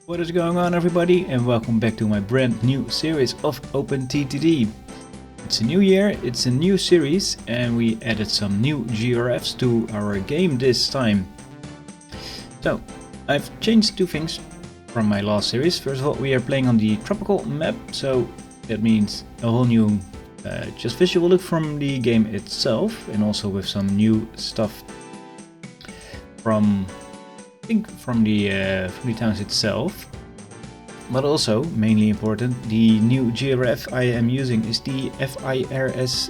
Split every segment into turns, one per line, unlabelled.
What is going on, everybody, and welcome back to my brand new series of OpenTTD. It's a new year, it's a new series, and we added some new GRFs to our game this time. So, I've changed two things from my last series. First of all, we are playing on the tropical map, so that means a whole new just visual look from the game itself, and also with some new stuff from the towns itself. But also, mainly important, the new GRF I am using is the FIRS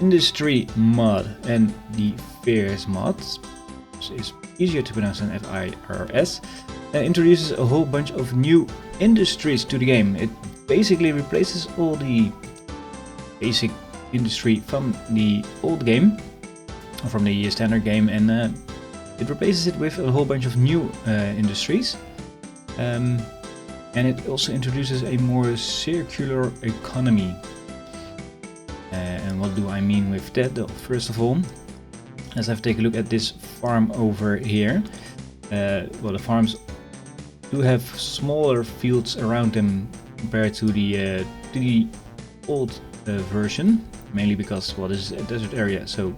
Industry mod, and the FIRS mod, which is easier to pronounce than FIRS, introduces a whole bunch of new industries to the game. It basically replaces all the basic industry from the old game, from the standard game, and it replaces it with a whole bunch of new industries, and it also introduces a more circular economy. And what do I mean with that? First of all, let's have to take a look at this farm over here. Well, the farms do have smaller fields around them compared to the old version, mainly because, well, this is a desert area, so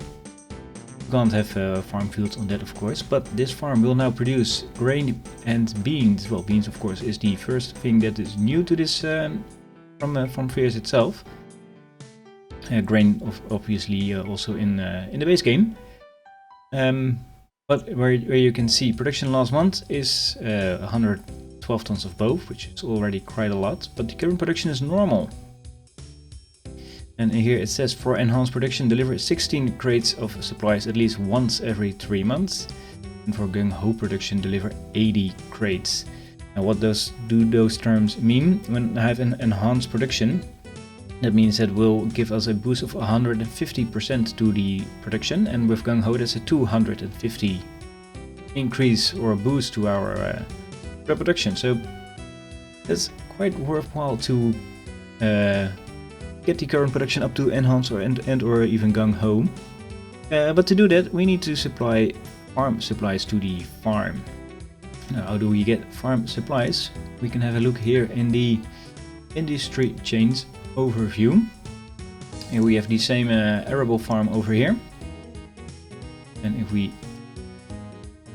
can't have farm fields on that, of course, but this farm will now produce grain and beans. Well, beans, of course, is the first thing that is new to this from FIRS itself. Grain, obviously, also in the base game. But where you can see production last month is 112 tons of both, which is already quite a lot, but the current production is normal. And here it says, for enhanced production, deliver 16 crates of supplies at least once every 3 months. And for gung-ho production, deliver 80 crates. Now, what do those terms mean? When I have an enhanced production, that means that will give us a boost of 150% to the production. And with gung-ho, that's a 250 increase or boost to our production. So that's quite worthwhile to get the current production up to enhance or even gung-ho. But to do that, we need to supply farm supplies to the farm. Now, how do we get farm supplies? We can have a look here in the industry chains overview. Here we have the same arable farm over here. And if we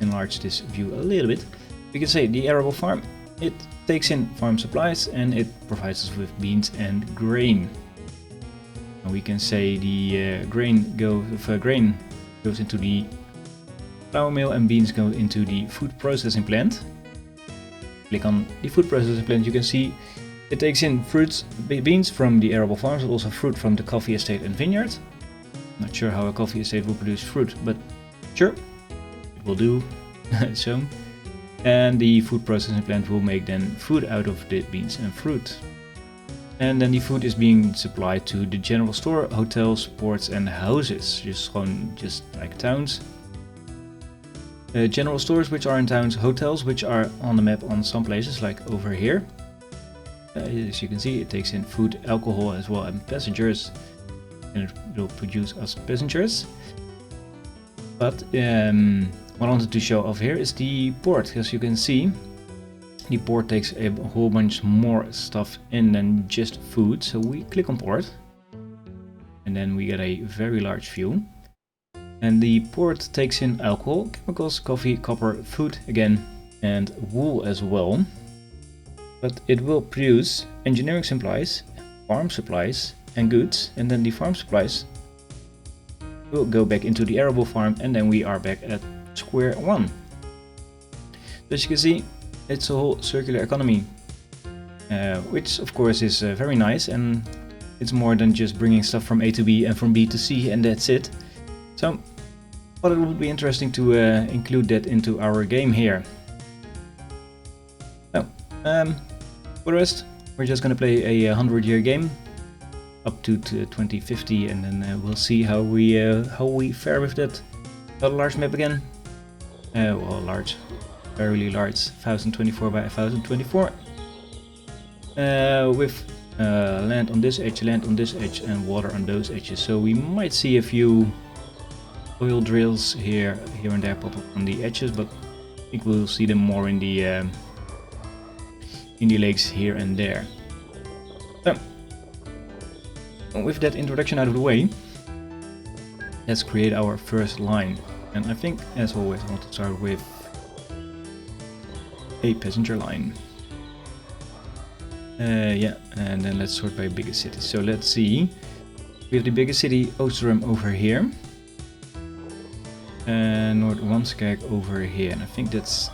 enlarge this view a little bit, we can say the arable farm, it takes in farm supplies and it provides us with beans and grain. We can say the grain goes into the flour mill and beans go into the food processing plant. Click on the food processing plant, you can see it takes in fruits, beans from the arable farms, but also fruit from the coffee estate and vineyard. Not sure how a coffee estate will produce fruit, but sure, it will do so. And the food processing plant will make then food out of the beans and fruit. And then the food is being supplied to the general store, hotels, ports and houses, just like towns. General stores which are in towns, hotels which are on the map on some places, like over here. As you can see, it takes in food, alcohol as well, and passengers, and it will produce us passengers. But what I wanted to show off here is the port, as you can see. The port takes a whole bunch more stuff in than just food, so we click on port and then we get a very large view. And the port takes in alcohol, chemicals, coffee, copper, food again, and wool as well. But it will produce engineering supplies, farm supplies and goods, and then the farm supplies will go back into the arable farm, and then we are back at square one. So as you can see, it's a whole circular economy, which of course is very nice, and it's more than just bringing stuff from A to B and from B to C and that's it. So I thought it would be interesting to include that into our game here. So, for the rest, we're just going to play a 100-year game up to 2050, and then we'll see how we fare with that. Got a large map again. Well, large. Fairly large, 1024 by 1024, with land on this edge, and water on those edges. So we might see a few oil drills here and there pop up on the edges, but I think we'll see them more in the indie lakes here and there. So, with that introduction out of the way, let's create our first line. And I think, as always, I want to start with a passenger line. Yeah, and then let's sort by biggest city. So let's see. We have the biggest city, Oosterom, over here. And Noord-Wamskerk over here. And I think that's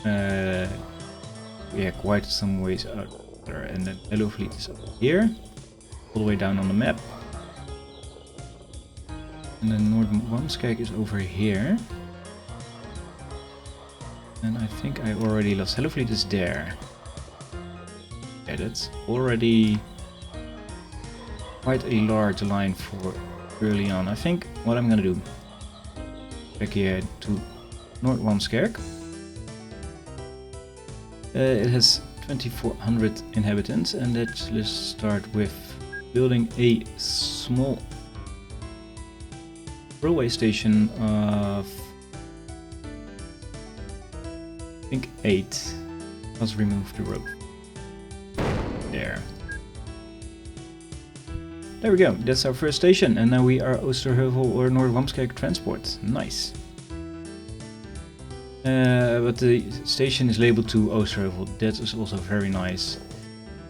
yeah, quite some ways out there. And then Hello Fleet is over here, all the way down on the map. And then Noord-Wamskerk is over here. And I think I already lost. Hello Fleet is there. Yeah, that's already quite a large line for early on. I think what I'm gonna do, back here to Noord-Wamskerk. It has 2,400 inhabitants, and let's start with building a small railway station of, I think, 8. Let's remove the rope. There. There we go, that's our first station, and now we are Oosterheuvel or Noord-Wamskerk Transport. Nice. But the station is labeled to Oosterheuvel, that is also very nice.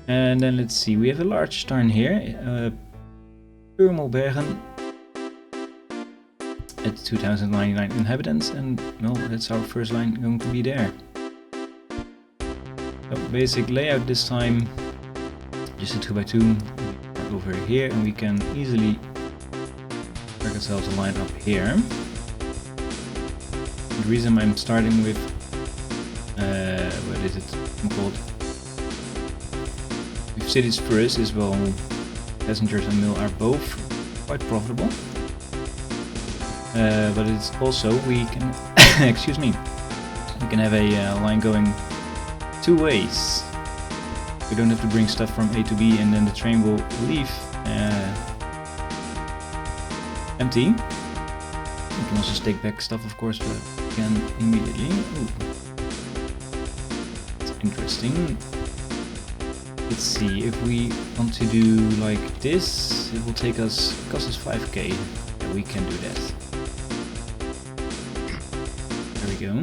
And then let's see, we have a large town here, Purmelbergen, at 2,099 inhabitants, and well, that's our first line going to be there. So basic layout this time, just a 2x2 over here, and we can easily work ourselves a line up here. The reason I'm starting with what is it called? With cities first is, well, passengers and mail are both quite profitable. But it's also, we can excuse me, we can have a line going 2 ways. We don't have to bring stuff from A to B and then the train will leave empty. You can also take back stuff, of course, but you can immediately. Ooh. That's interesting. Let's see, if we want to do like this, it will take us, cost us 5k. Yeah, we can do that. There we go.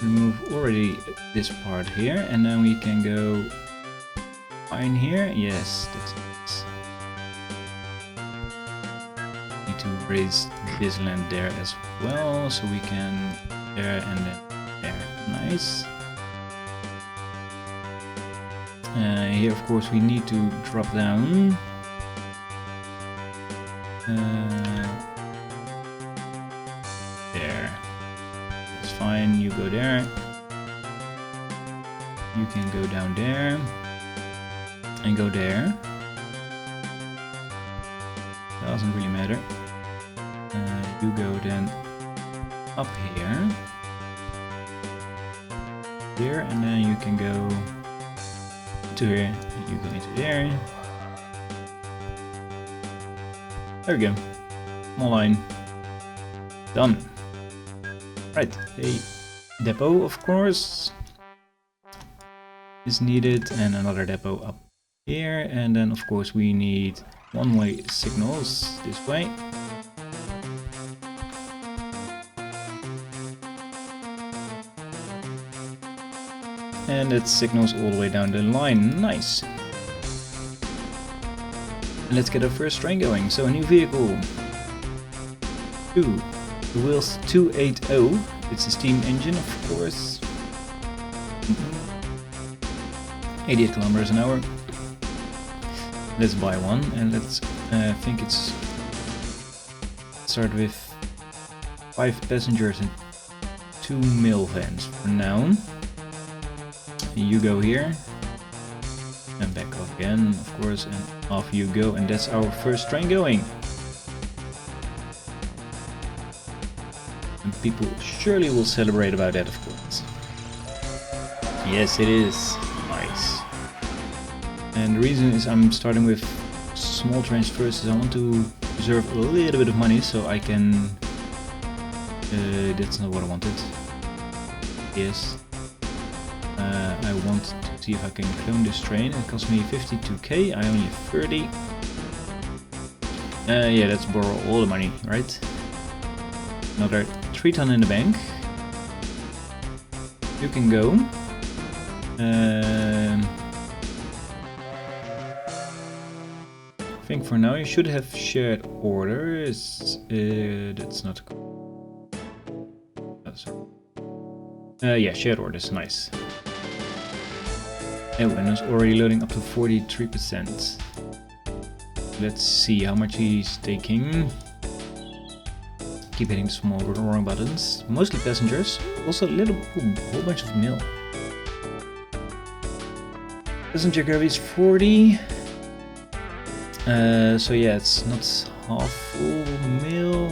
Remove already this part here, and then we can go fine here. Yes, that's nice. Need to raise this land there as well, so we can there and then there. Nice. Here, of course, we need to drop down. There. That's fine, you go there. You can go down there. And go there. Doesn't really matter. You go then up here. There, and then you can go to here. You go into there. There we go. Small line. Done. Right, a depot, of course, is needed, and another depot up here, and then of course we need one-way signals this way. And it signals all the way down the line. Nice. And let's get our first train going. So a new vehicle. The wheels 280. It's a steam engine, of course. 88 kilometers an hour. Let's buy one, and let's think it's start with 5 passengers and 2 mail vans for now. You go here and back off again, of course, and off you go, and that's our first train going. And people surely will celebrate about that, of course. Yes, it is. Nice. And the reason is I'm starting with small trains first is I want to preserve a little bit of money so I can... that's not what I wanted. Yes. I want to see if I can clone this train. It cost me 52k, I only have 30. Yeah, let's borrow all the money, right? Another 3 ton in the bank. You can go. I think for now you should have shared orders. That's not cool. Yeah, shared orders, nice. Oh, and it's already loading up to 43%. Let's see how much he's taking. Keep hitting the small wrong buttons. Mostly passengers. Also a whole bunch of mail. Passenger carry is 40. So yeah, it's not half full. Mail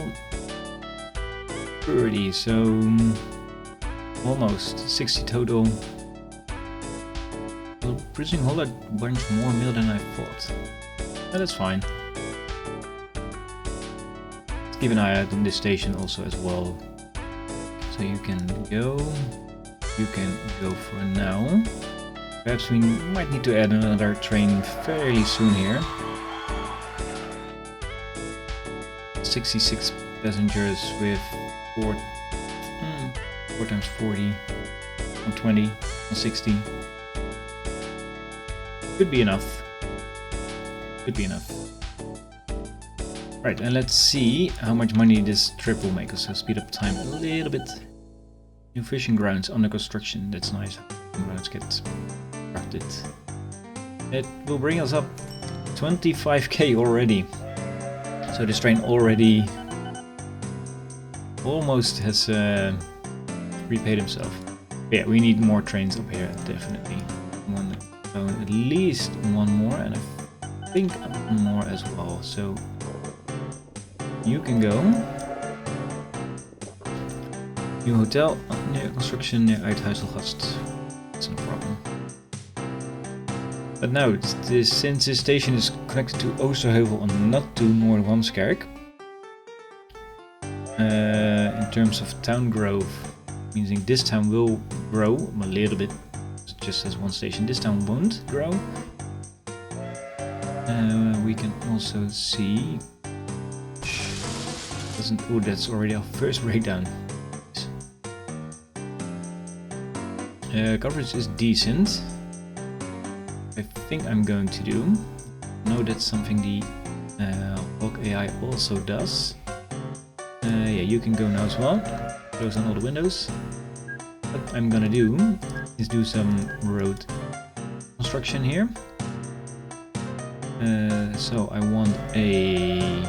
30, so almost 60 total. We're producing a whole bunch more mail than I thought. But that's fine. Let's keep an eye out on this station also as well. So you can go for now. Perhaps we might need to add another train fairly soon here. 66 passengers with 4 times 40, 120, 160. Could be enough. Could be enough. Right, and let's see how much money this trip will make us. So speed up time a little bit. New fishing grounds under construction. That's nice. Grounds get crafted. It will bring us up 25k already. So this train already almost has repaid himself. But yeah, we need more trains up here, definitely. At least one more, and I think one more as well. So you can go. New hotel near construction near Uithuizelgast. That's no problem. But now, since this station is connected to Oosterheuvel and not to Noord-Wamskerk, in terms of town growth, meaning this town will grow a little bit, just as one station. This town won't grow. We can also see. Oh, that's already our first breakdown. Coverage is decent. I think I'm going to do. No, that's something the Hawk AI also does. Yeah, you can go now as well. Close on all the windows. What I'm gonna do is do some road construction here. So I want a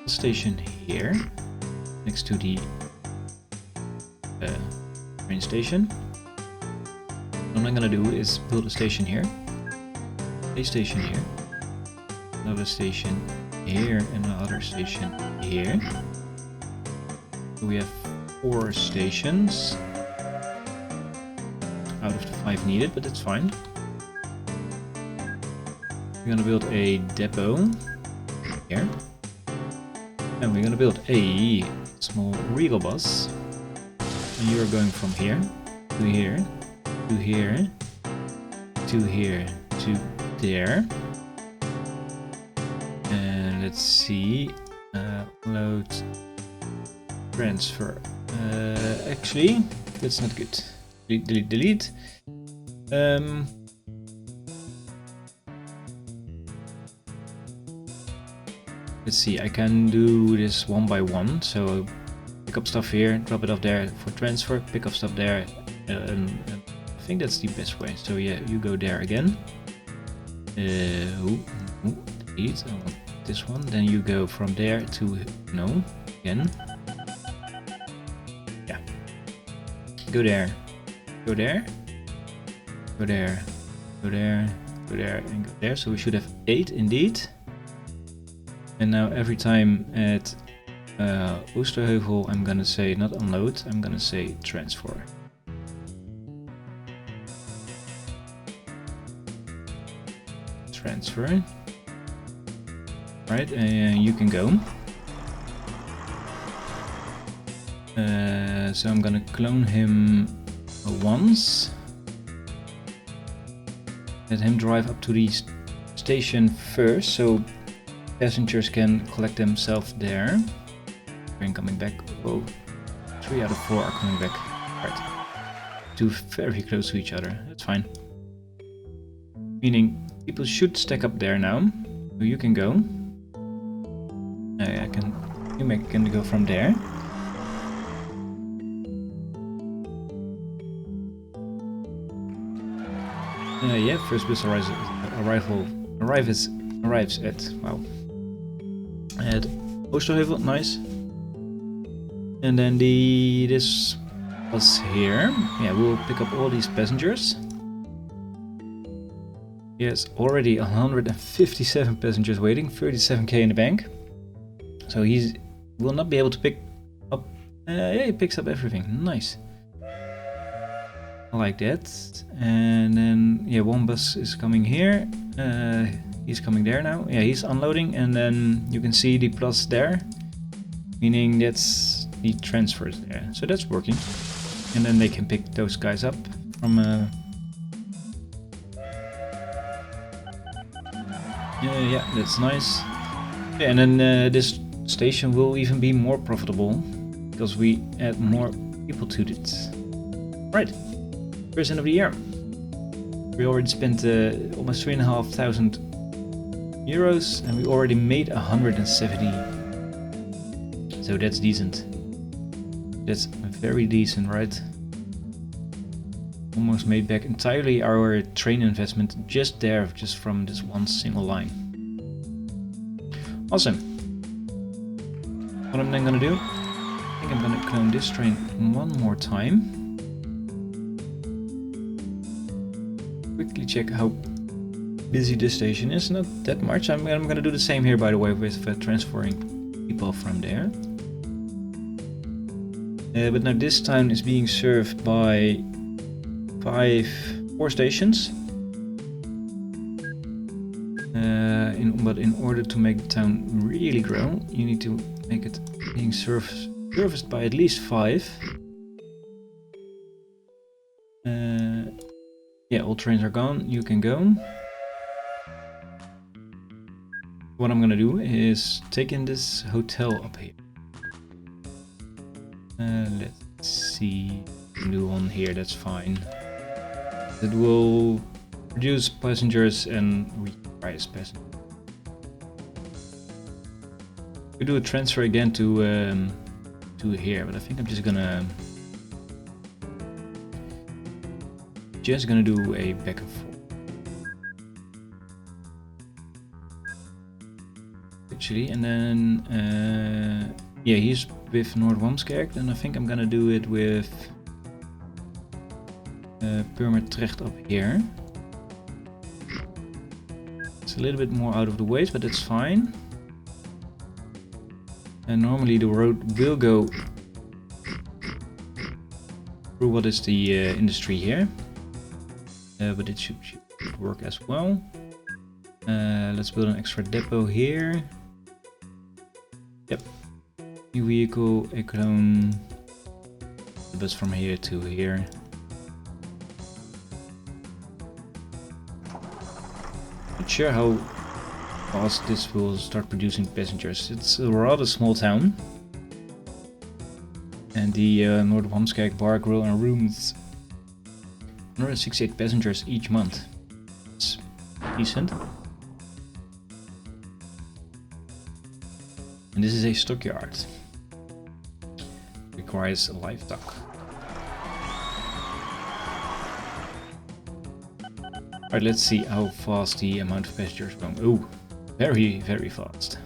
station here next to the train station. What I'm gonna do is build a station here, a station here, another station here, and another station here. So we have 4 stations out of the 5 needed, but that's fine. We're gonna build a depot here, and we're gonna build a small regal bus, and you're going from here to here to here to here to there. And let's see, load, transfer. Actually, that's not good. Delete, delete. Let's see, I can do this one by one. So pick up stuff here, drop it off there for transfer, pick up stuff there, and I think that's the best way. So yeah, you go there again. Delete. I want this one. Then you go from there to no again. Yeah. Go there. Go there. Go there. Go there. Go there and go there. So we should have 8 indeed. And now every time at Oosterheuvel, I'm gonna say not unload, I'm gonna say transfer. Transfer. Right, and you can go. So I'm gonna clone him once. Let him drive up to the station first, so passengers can collect themselves there. Train coming back. Oh, 3 out of 4 are coming back. Right. 2 very close to each other. That's fine. Meaning people should stack up there now. So you can go. You can go from there. Yeah, first bus arrives at Oosterheuvel, nice. And then this bus here, yeah, we'll pick up all these passengers. Yes, already 157 passengers waiting, 37k in the bank. So he will not be able to pick up. Yeah, he picks up everything. Nice. I like that. And then yeah, one bus is coming here. He's coming there now. Yeah, he's unloading, and then you can see the plus there, meaning that's the transfers there. So that's working. And then they can pick those guys up from. Yeah, that's nice. Yeah, and then this station will even be more profitable because we add more people to it. Right, first end of the year. We already spent almost 3,500 euros and we already made 170. So that's decent. That's very decent, right? Almost made back entirely our train investment just from this one single line. Awesome. What I'm then gonna do, I think I'm gonna clone this train one more time. Quickly check how busy this station is. Not that much. I'm gonna do the same here, by the way, with transferring people from there. But now this town is being served by 4 stations. But in order to make the town really grow, you need to make it being serviced by at least 5. Yeah, all trains are gone. You can go. What I'm gonna do is take in this hotel up here. Let's see. Do one here. That's fine. It will reduce passengers and reprice passengers. We do a transfer again to here, but I think I'm just gonna do a back and forth. Actually, and then yeah, he's with Noord-Wamskerk, and I think I'm gonna do it with Purmerend up here. It's a little bit more out of the way, but that's fine. And normally the road will go through what is the industry here, but it should work as well. Let's build an extra depot here. Yep. New vehicle, a clone. The bus from here to here. Not sure how fast this will start producing passengers. It's a rather small town. And the Noord-Wamskerk bar, grill and rooms 168 passengers each month. It's decent. And this is a stockyard. Requires a livestock. Alright, let's see how fast the amount of passengers go. Oh, very, very fast.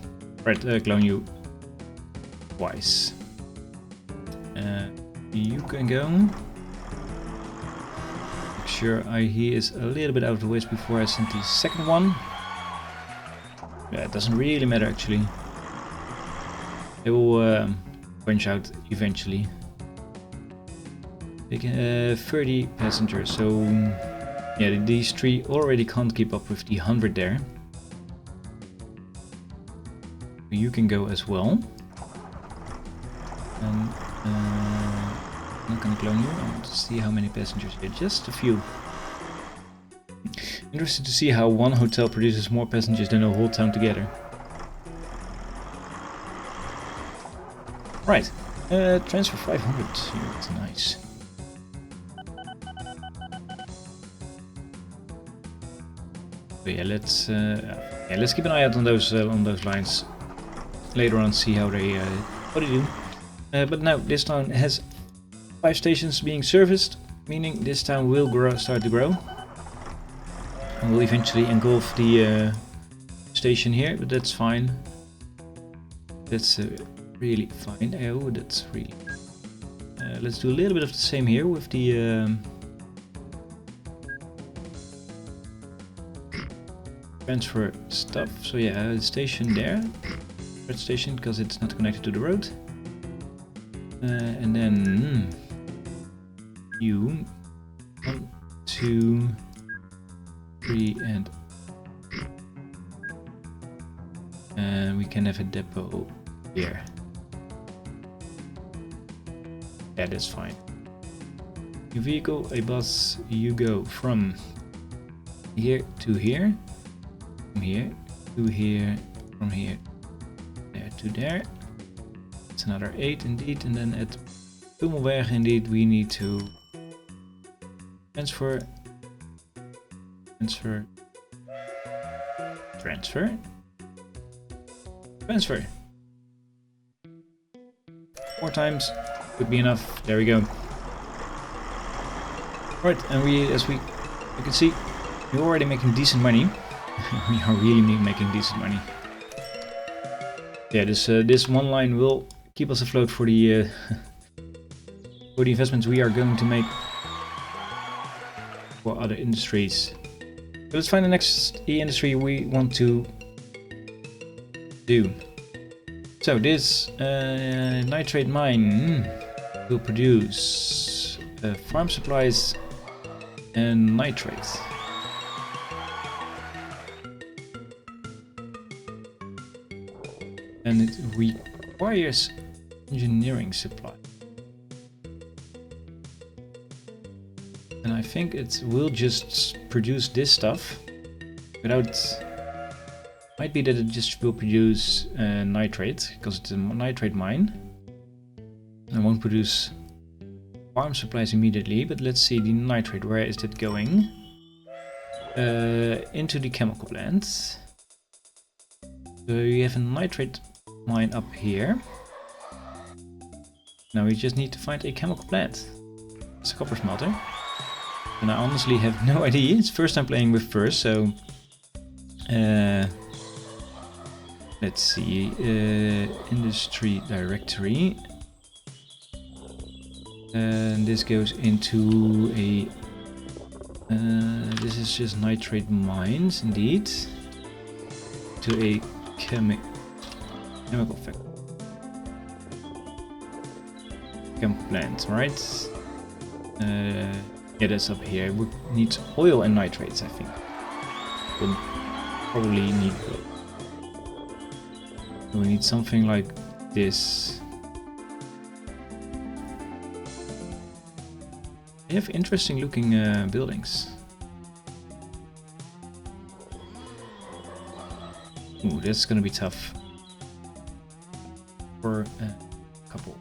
Right, clone you twice. You can go. Make sure he is a little bit out of the way before I send the second one. Yeah, it doesn't really matter actually. It will punch out eventually. 30 passengers, so yeah, these 3 already can't keep up with the 100 there. You can go as well. And I'm not gonna clone you. I want to see how many passengers here. Just a few. Interesting to see how one hotel produces more passengers than a whole town together. Right. Transfer 500 here. It's nice. But yeah, let's keep an eye out on those lines. Later on, see how they do. But now this town has 5 stations being serviced, meaning this town will start to grow. And will eventually engulf the station here, but that's fine. That's really fine. Oh, that's really. Let's do a little bit of the same here with the transfer stuff. So yeah, station there, red station, because it's not connected to the road. And then you 1, 2, 3, and we can have a depot here. Yeah, that's fine. Your vehicle, a bus, you go from here to here, from here to here, from here there to there. It's another 8 indeed, and then at Pummelberg indeed we need to transfer. 4 times would be enough. There we go. Right, and you can see, we're already making decent money. We are really making decent money. Yeah, this one line will keep us afloat for the for the investments we are going to make for other industries. But let's find the next industry we want to do. So this nitrate mine will produce farm supplies and nitrates. And it requires engineering supply. And I think it will just produce this stuff without. Might be that it just will produce nitrate because it's a nitrate mine. And won't produce farm supplies immediately, but let's see the nitrate. Where is it going? Into the chemical plant. So you have a nitrate mine up here. Now we just need to find a chemical plant. It's a copper smelter. And I honestly have no idea. It's first time playing with FIRS, so let's see. Industry directory. And this goes into a. This is just nitrate mines, indeed. To a chemical factory. Chemical plant, right? Yeah, that's up here. We need oil and nitrates, I think. We'll probably need both. We need something like this. They have interesting looking buildings. Ooh, that's gonna be tough for a couple.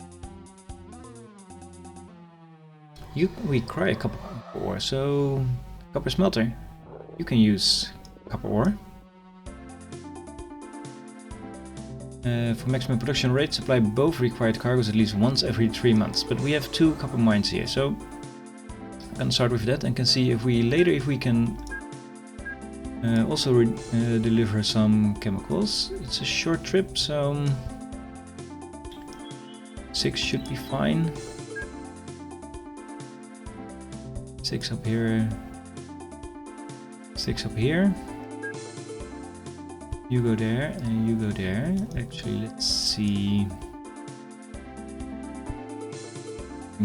We require a copper ore, so copper smelter. You can use copper ore. For maximum production rate, supply both required cargoes at least once every 3 months. But we have 2 copper mines here, so I'm gonna start with that and can see if we can also deliver some chemicals. It's a short trip, so 6 should be fine. 6 up here. 6 up here. You go there and you go there. Actually, let's see.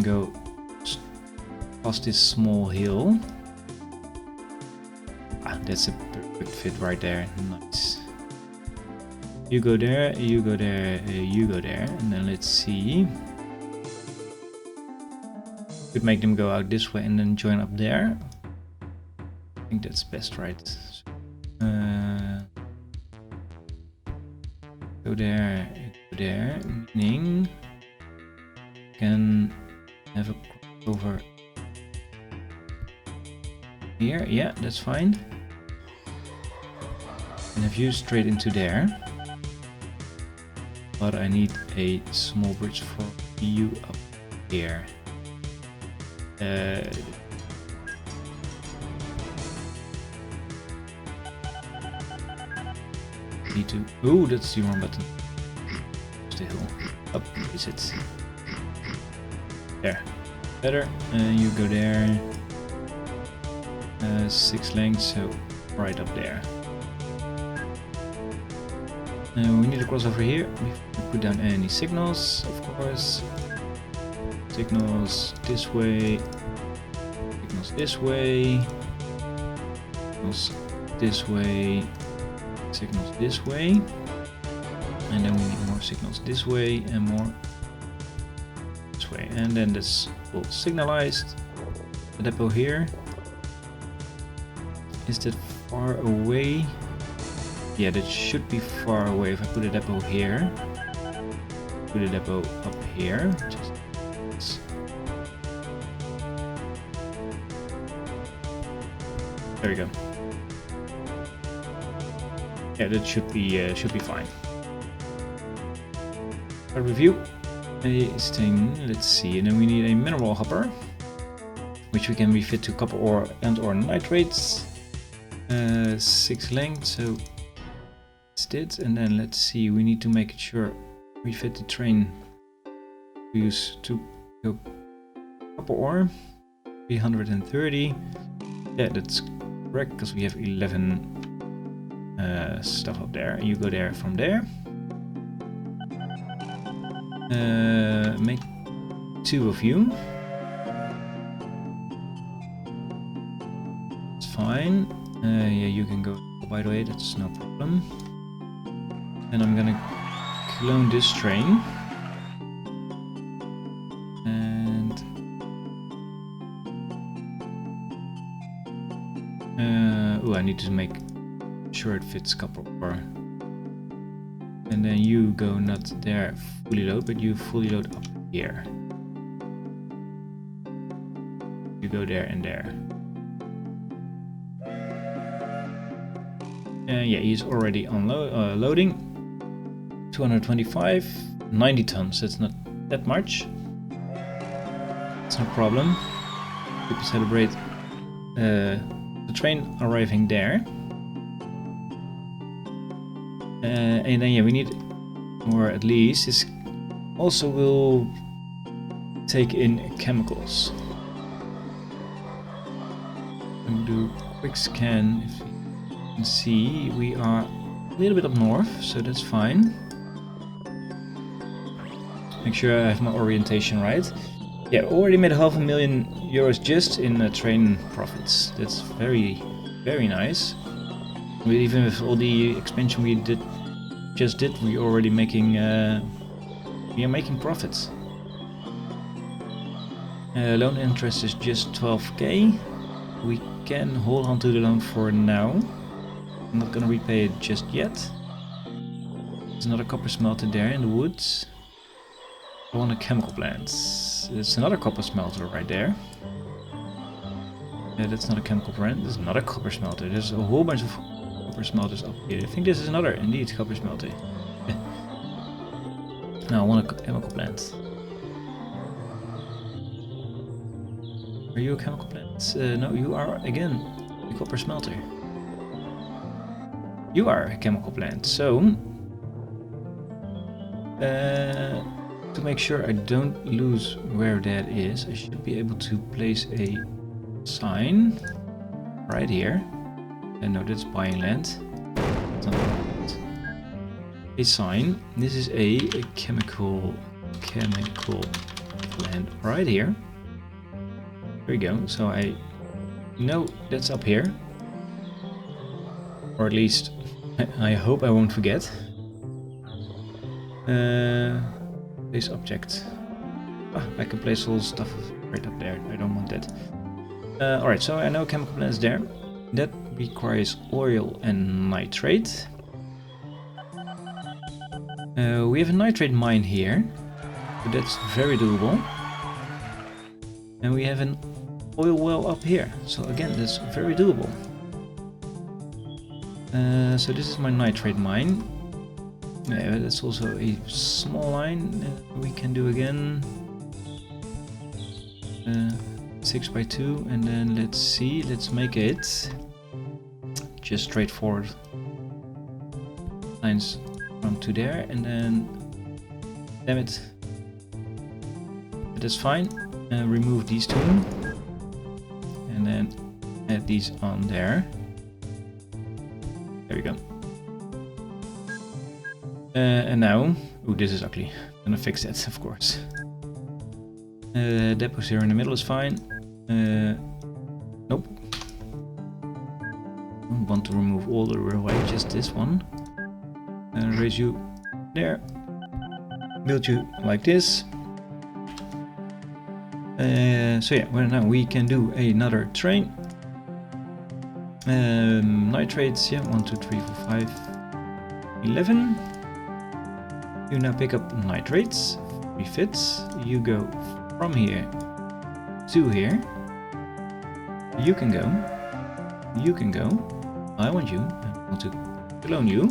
Go past this small hill. Ah, that's a perfect fit right there. Nice. You go there, you go there, you go there, and then let's see. Could make them go out this way and then join up there. I think that's best, right? Go there, meaning can have a crossover here. Yeah, that's fine. And have you straight into there. But I need a small bridge for you up here. Need to. Oh, that's the wrong button. Still up is it? There, better. You go there. 6 lengths, so right up there. We need to cross over here. We put down any signals, of course. Signals this way. Signals this way. Signals this way. Signals this way. And then we need more signals this way and more this way. And then that's all signalized. The depot here. Is that far away? Yeah, that should be far away. If I put a depot here, put a depot up here. There we go. Yeah, that should be fine. A review. This thing, let's see, and then we need a mineral hopper, which we can refit to copper ore and or nitrates. 6 length, so it's it. And then let's see, we need to make sure we fit the train. We use to go copper ore 330. Yeah, that's correct because we have 11 stuff up there. You go there from there. Make 2 of you. It's fine. Yeah, you can go, by the way, that's no problem. And I'm gonna clone this train. And oh, I need to make sure it fits copper ore. And then you go not there fully load, but you fully load up here. You go there and there. Yeah, he's already on loading. 225, 90 tons. That's not that much. It's no problem. We can celebrate the train arriving there. And then yeah, we need, or at least this also will take in chemicals. I'll do a quick scan. If you can see, we are a little bit up north, so that's fine. Make sure I have my orientation right. Yeah, already made €500,000 just in train profits. That's very, very nice. Even with all the expansion we just did, we already making we are making profits. Loan interest is just 12k. We can hold on to the loan for now. I'm not gonna repay it just yet. There's another copper smelter there in the woods. I want a chemical plant. There's another copper smelter right there. Yeah, that's not a chemical plant. There's another copper smelter. There's a whole bunch of copper smelters up here. I think this is another, indeed, copper smelter. Now I want a chemical plant. Are you a chemical plant? No, you are again a copper smelter. You are a chemical plant. So to make sure I don't lose where that is, I should be able to place a sign right here. And no, that's buying land. A sign. This is a chemical plant right here. There we go. So I know that's up here, or at least I hope I won't forget. Place object. I can place all stuff right up there. I don't want that. Alright, so I know chemical plant is there. That requires oil and nitrate. We have a nitrate mine here, so that's very doable. And we have an oil well up here, so again, that's very doable. So this is my nitrate mine. Yeah, that's also a small line we can do again. 6x2, and then let's see, let's make it just straightforward lines from to there, and then damn it, that's fine. Remove these two, and then add these on there. There we go. And now, oh, this is ugly. I'm gonna fix that, of course. Depots here in the middle is fine. Nope. Don't want to remove all the railway, just this one. And raise you there. Build you like this. So yeah, well, now we can do another train. Nitrates, yeah, 1, 2, 3, 4, 5, 11. You now pick up nitrates, refits. You go from here to here. You can go. You can go. I want you. I want to clone you.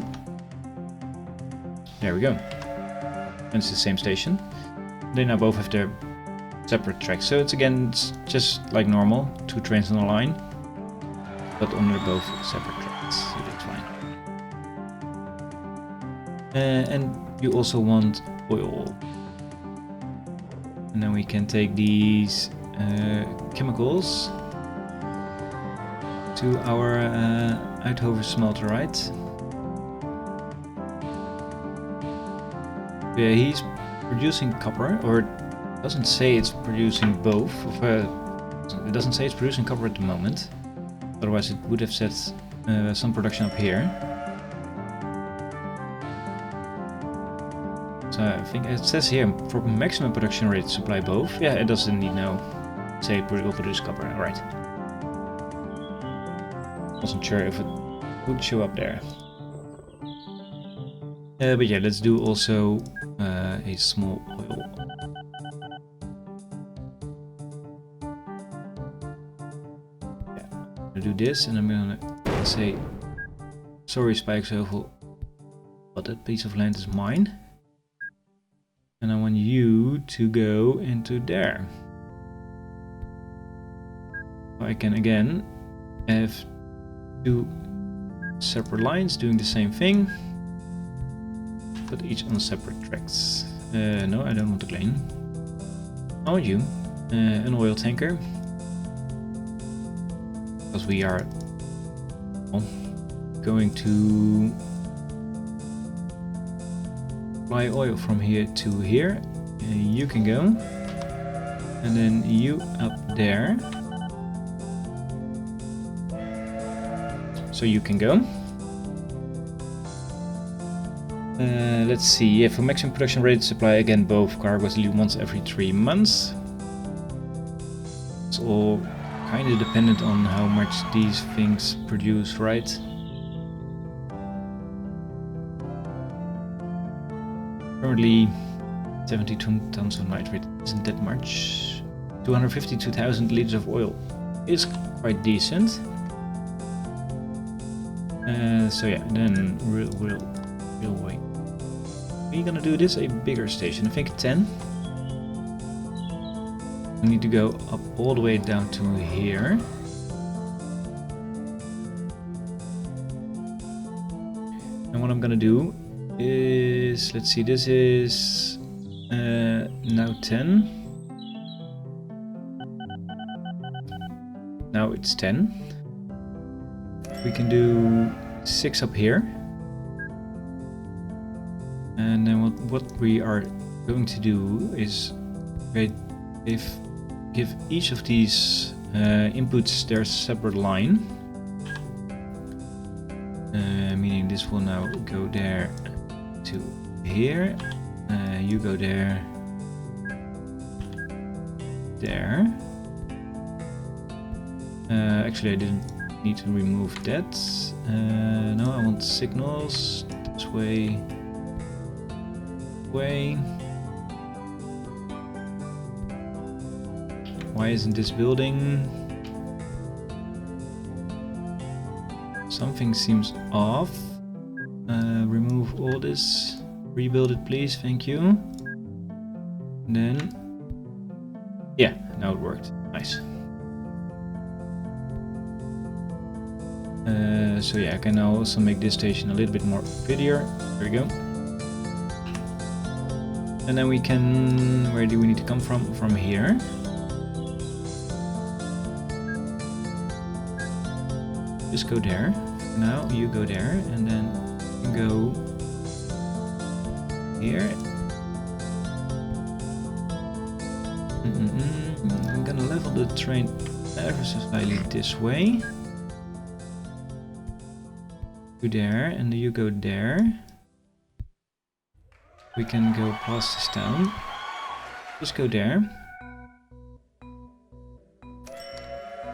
There we go. And it's the same station. They now both have their separate tracks. So it's again, it's just like normal, 2 trains on a line, but on their both separate tracks. So that's fine. And you also want oil. And then we can take these chemicals to our Eindhoven smelter, right? Yeah, he's producing copper, or it doesn't say it's producing both. It doesn't say it's producing copper at the moment. Otherwise it would have said some production up here. So I think it says here for maximum production rate supply both. Yeah, it does indeed now say will produce copper. Alright. Wasn't sure if it would show up there. But yeah, let's do also a small oil. Yeah, I'm gonna do this, and I'm gonna say, sorry Spikesovel, but that piece of land is mine. And I want you to go into there. I can again have 2 separate lines doing the same thing, but each on separate tracks. No, I don't want a lane. I want you, an oil tanker, because we are going to supply oil from here to here. You can go, and then you up there. So you can go. Let's see, yeah, for maximum production rate supply, again, both cargoes once every 3 months. It's all kind of dependent on how much these things produce, right? Currently 72 tons of nitrate isn't that much. 252,000 liters of oil is quite decent. So yeah, then we'll wait. Are you gonna do this a bigger station? I think 10. We need to go up all the way down to here. And what I'm gonna do is, let's see, this is now 10. Now it's 10. We can do 6 up here. And then what we are going to do is give each of these inputs their separate line. Meaning this will now go there to here. You go there. there. Actually, I didn't need to remove that. No, I want signals this way. Why isn't this building? Something seems off. Remove all this. Rebuild it, please. Thank you. And then, yeah, now it worked. Nice. So yeah, I can now also make this station a little bit more prettier. There we go. And then we can, where do we need to come from? From here. Just go there. Now you go there, and then go here. I'm gonna level the train ever so slightly this way. You there, and you go there. We can go past this town. Just go there.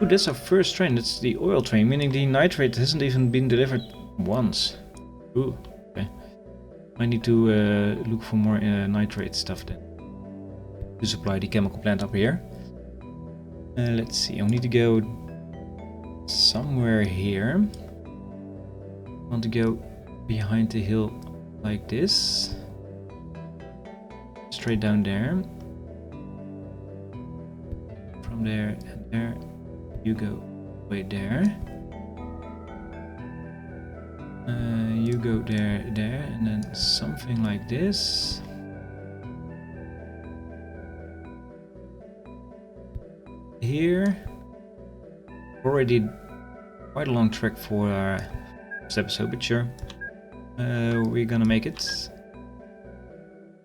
Ooh, that's our first train. That's the oil train, meaning the nitrate hasn't even been delivered once. Ooh, okay. I need to look for more nitrate stuff then to supply the chemical plant up here. Let's see. I need to go somewhere here. I want to go behind the hill like this. Straight down there. From there and there. You go way there. You go there, and then something like this. Here. Already quite a long track for this episode, but sure. We're gonna make it.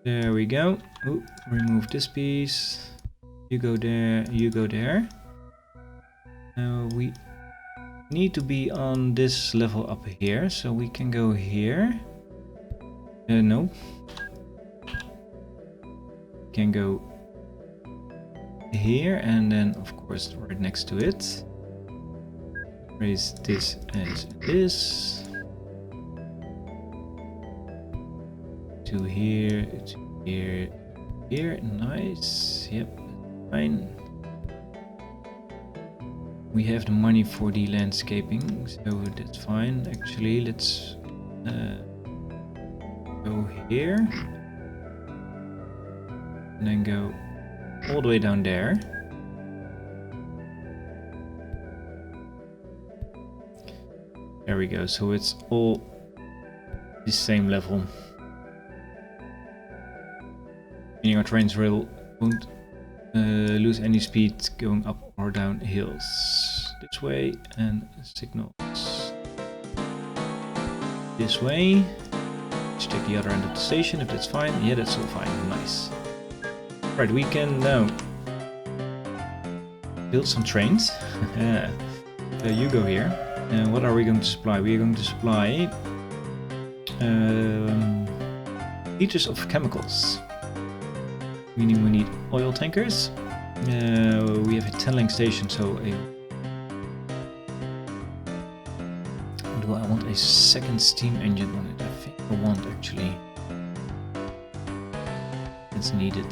There we go. Ooh, remove this piece. You go there, you go there. We need to be on this level up here, so we can go here. No. Can go here, and then of course right next to it. Raise this as this. To here, to here, here. Nice. Yep, fine. We have the money for the landscaping, so that's fine. Actually, let's go here. And then go all the way down there. There we go, so it's all the same level. Meaning our trains won't lose any speed going up or down hills. This way, and signals this way. Let's check the other end of the station if that's fine. Yeah, that's all fine. Nice. Right, we can now build some trains. You go here. What are we going to supply? We are going to supply liters of chemicals. Meaning we need oil tankers. We have a 10-link station, so do I want a second steam engine on it? I think I want, actually. It's needed.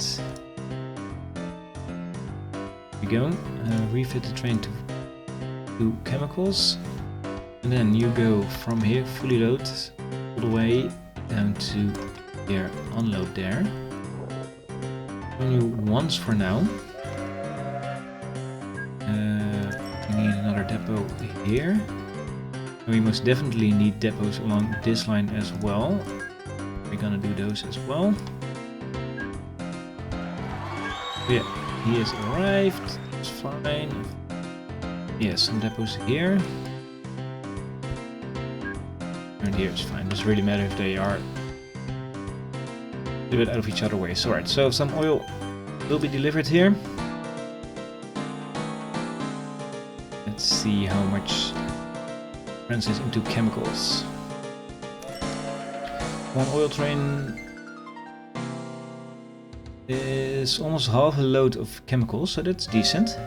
Here we go. Refit the train to chemicals. And then you go from here, fully load, all the way down to here, unload there. Only once for now. We need another depot here. And we most definitely need depots along this line as well. We're gonna do those as well. Yeah, he has arrived. It's fine. Yeah, some depots here. And here is fine. Doesn't really matter if they are a bit out of each other ways. Alright, so some oil will be delivered here. Let's see how much translates into chemicals. One oil train. is almost half a load of chemicals, so that's decent.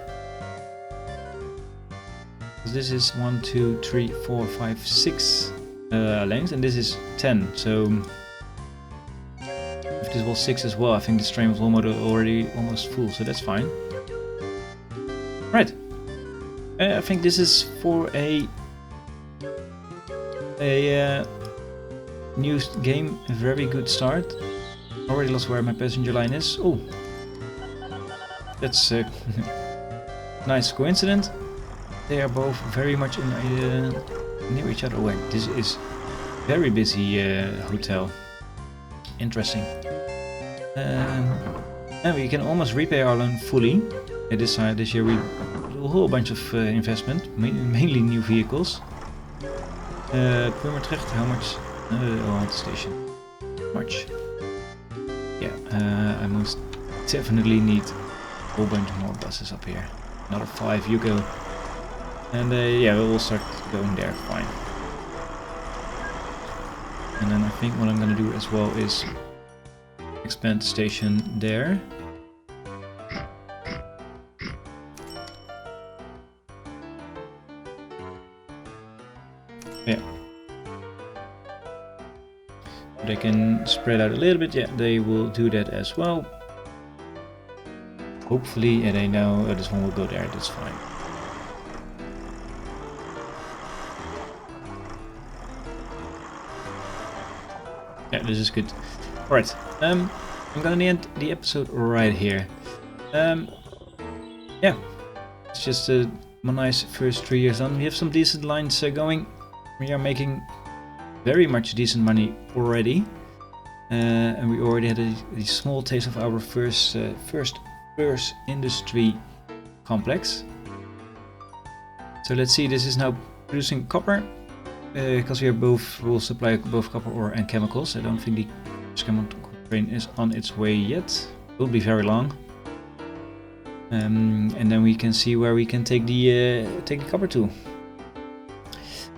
This is 1, 2, 3, 4, 5, 6 lanes, and this is 10. So if this was 6 as well, I think this train was already almost full, so that's fine. Right. I think this is for a new game, a very good start. Already lost where my passenger line is. Oh, that's a nice coincidence. They are both very much near each other. Wait, this is very busy hotel. Interesting. And we can almost repay our loan fully. This year we do a whole bunch of investment, mainly new vehicles. Purmertrecht, how much? At the station. Much. Yeah, I most definitely need a whole bunch more buses up here. Another 5, you go. And yeah, we'll start going there, fine. And then I think what I'm gonna do as well is expand the station there. Yeah. They can spread out a little bit, yeah, they will do that as well. Hopefully, yeah, they know this one will go there, that's fine. Yeah, this is good. Alright, I'm gonna end the episode right here. Yeah, it's just a nice first 3 years done. We have some decent lines going. We are making very much decent money already. And we already had a small taste of our first FIRS industry complex. So let's see, this is now producing copper. Because we are will supply both copper ore and chemicals. I don't think the chemical train is on its way yet. It will be very long. And then we can see where we can take the copper to.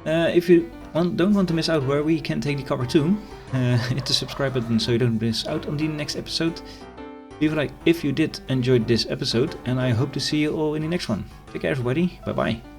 If you don't want to miss out where we can take the copper to, hit the subscribe button so you don't miss out on the next episode. Leave a like if you did enjoy this episode, and I hope to see you all in the next one. Take care everybody, bye bye.